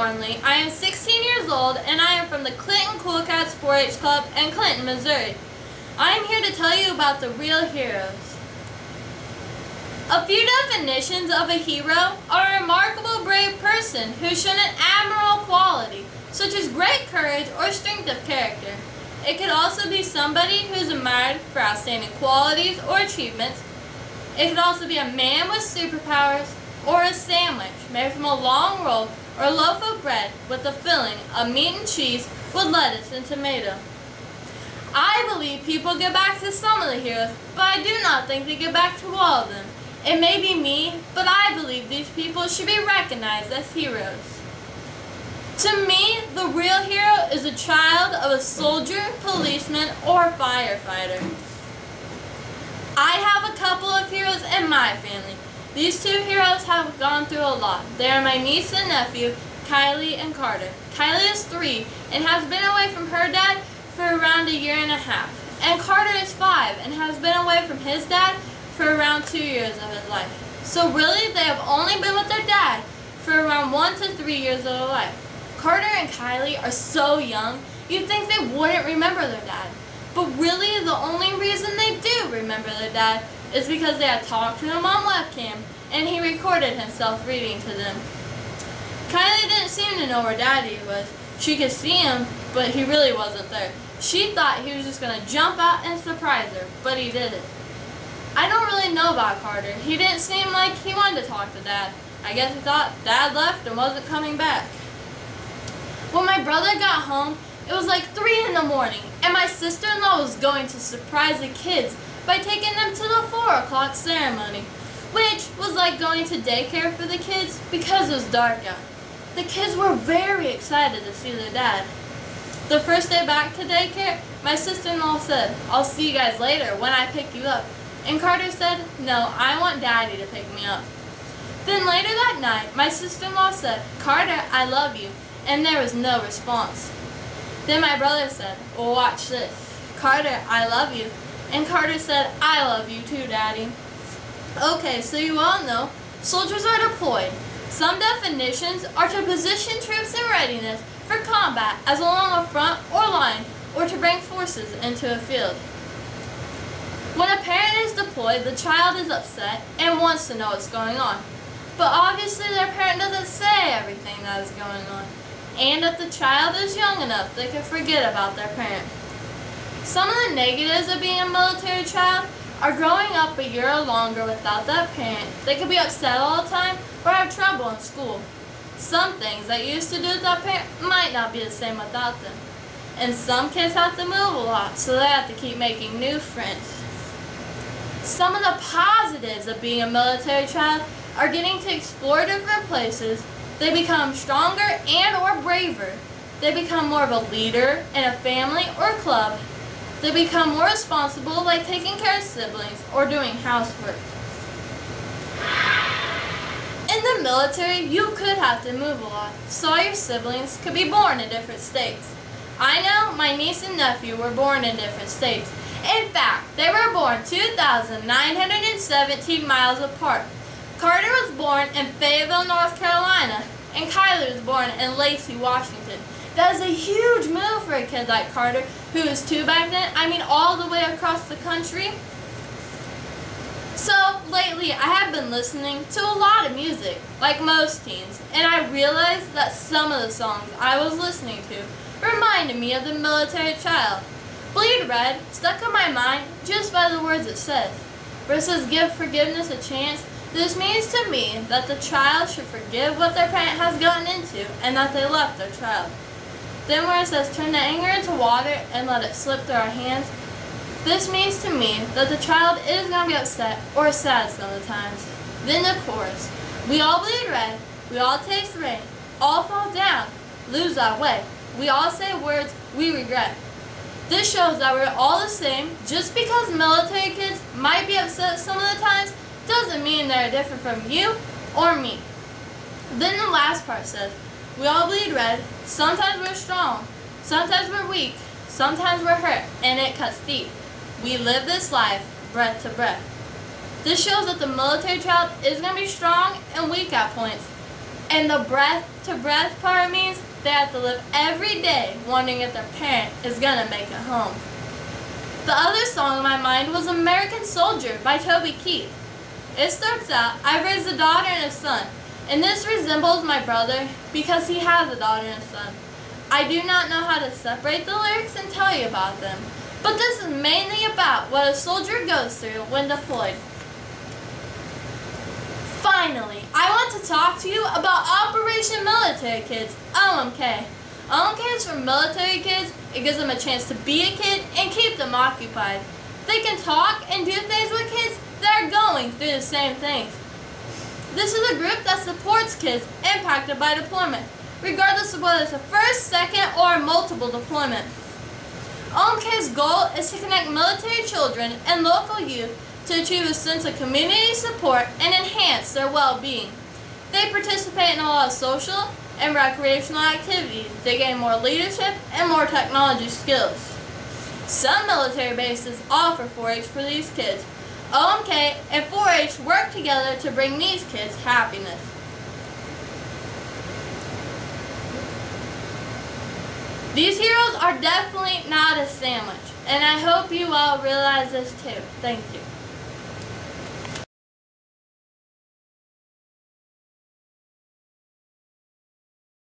Thornley. I am 16 years old and I am from the Clinton Cool Cats 4-H Club in Clinton, Missouri. I am here to tell you about the real heroes. A few definitions of a hero are a remarkable brave person who shown an admirable quality, such as great courage or strength of character. It could also be somebody who is admired for outstanding qualities or achievements. It could also be a man with superpowers, or a sandwich made from a long roll or a loaf of bread with a filling of meat and cheese with lettuce and tomato. I believe people get back to some of the heroes, but I do not think they get back to all of them. It may be me, but I believe these people should be recognized as heroes. To me, the real hero is a child of a soldier, policeman, or firefighter. I have a couple of heroes in my family. These two heroes have gone through a lot. They are my niece and nephew, Kylie and Carter. Kylie is 3 and has been away from her dad for around a year and a half. And Carter is 5 and has been away from his dad for around 2 years of his life. So really, they have only been with their dad for around 1 to 3 years of their life. Carter and Kylie are so young, you'd think they wouldn't remember their dad. But really, the only reason they do remember their dad is because they had talked to him on webcam and he recorded himself reading to them. Kylie didn't seem to know where Daddy was. She could see him, but he really wasn't there. She thought he was just going to jump out and surprise her, but he didn't. I don't really know about Carter. He didn't seem like he wanted to talk to Dad. I guess he thought Dad left and wasn't coming back. When my brother got home, it was like 3 in the morning, and my sister-in-law was going to surprise the kids by taking them to the 4 o'clock ceremony, which was like going to daycare for the kids because it was dark out. The kids were very excited to see their dad. The first day back to daycare, my sister-in-law said, "I'll see you guys later when I pick you up." And Carter said, "No, I want Daddy to pick me up." Then later that night, my sister-in-law said, "Carter, I love you," and there was no response. Then my brother said, "Well, watch this. Carter, I love you." And Carter said, "I love you too, Daddy." Okay, so you all know, soldiers are deployed. Some definitions are to position troops in readiness for combat as along a front or line, or to bring forces into a field. When a parent is deployed, the child is upset and wants to know what's going on. But obviously their parent doesn't say everything that is going on. And if the child is young enough, they can forget about their parent. Some of the negatives of being a military child are growing up a year or longer without that parent. They could be upset all the time or have trouble in school. Some things that you used to do with that parent might not be the same without them. And some kids have to move a lot, so they have to keep making new friends. Some of the positives of being a military child are getting to explore different places. They become stronger and or braver. They become more of a leader in a family or club. They become more responsible, like taking care of siblings or doing housework. In the military, you could have to move a lot, so all your siblings could be born in different states. I know my niece and nephew were born in different states. In fact, they were born 2,917 miles apart. Carter was born in Fayetteville, North Carolina, and Kylie was born in Lacey, Washington. That is a huge move for a kid like Carter, who was 2 back then. I mean, all the way across the country. So, lately, I have been listening to a lot of music, like most teens, and I realized that some of the songs I was listening to reminded me of the military child. Bleed Red stuck in my mind just by the words it says. Where it says, "Give forgiveness a chance," this means to me that the child should forgive what their parent has gotten into and that they left their child. Then where it says, "Turn the anger into water and let it slip through our hands," this means to me that the child is going to be upset or sad sometimes. Then the chorus, "We all bleed red, we all taste rain, all fall down, lose our way, we all say words we regret." This shows that we're all the same. Just because military kids might be upset some of the times doesn't mean they're different from you or me. Then the last part says, "We all bleed red, sometimes we're strong, sometimes we're weak, sometimes we're hurt, and it cuts deep. We live this life, breath to breath." This shows that the military child is going to be strong and weak at points. And the breath-to-breath part means they have to live every day wondering if their parent is going to make it home. The other song in my mind was American Soldier by Toby Keith. It starts out, I've raised a daughter and a son, and this resembles my brother because he has a daughter and a son. I do not know how to separate the lyrics and tell you about them, but this is mainly about what a soldier goes through when deployed. Finally, I want to talk to you about Operation Military Kids, OMK. OMK is for military kids. It gives them a chance to be a kid and keep them occupied. They can talk and do things with kids that are going through the same things. This is a group that supports kids impacted by deployment, regardless of whether it's a first, second, or multiple deployment. OMK's goal is to connect military children and local youth to achieve a sense of community support and enhance their well-being. They participate in a lot of social and recreational activities. They gain more leadership and more technology skills. Some military bases offer 4-H for these kids. OMK and 4-H work together to bring these kids happiness. These heroes are definitely not a sandwich, and I hope you all realize this too. Thank you.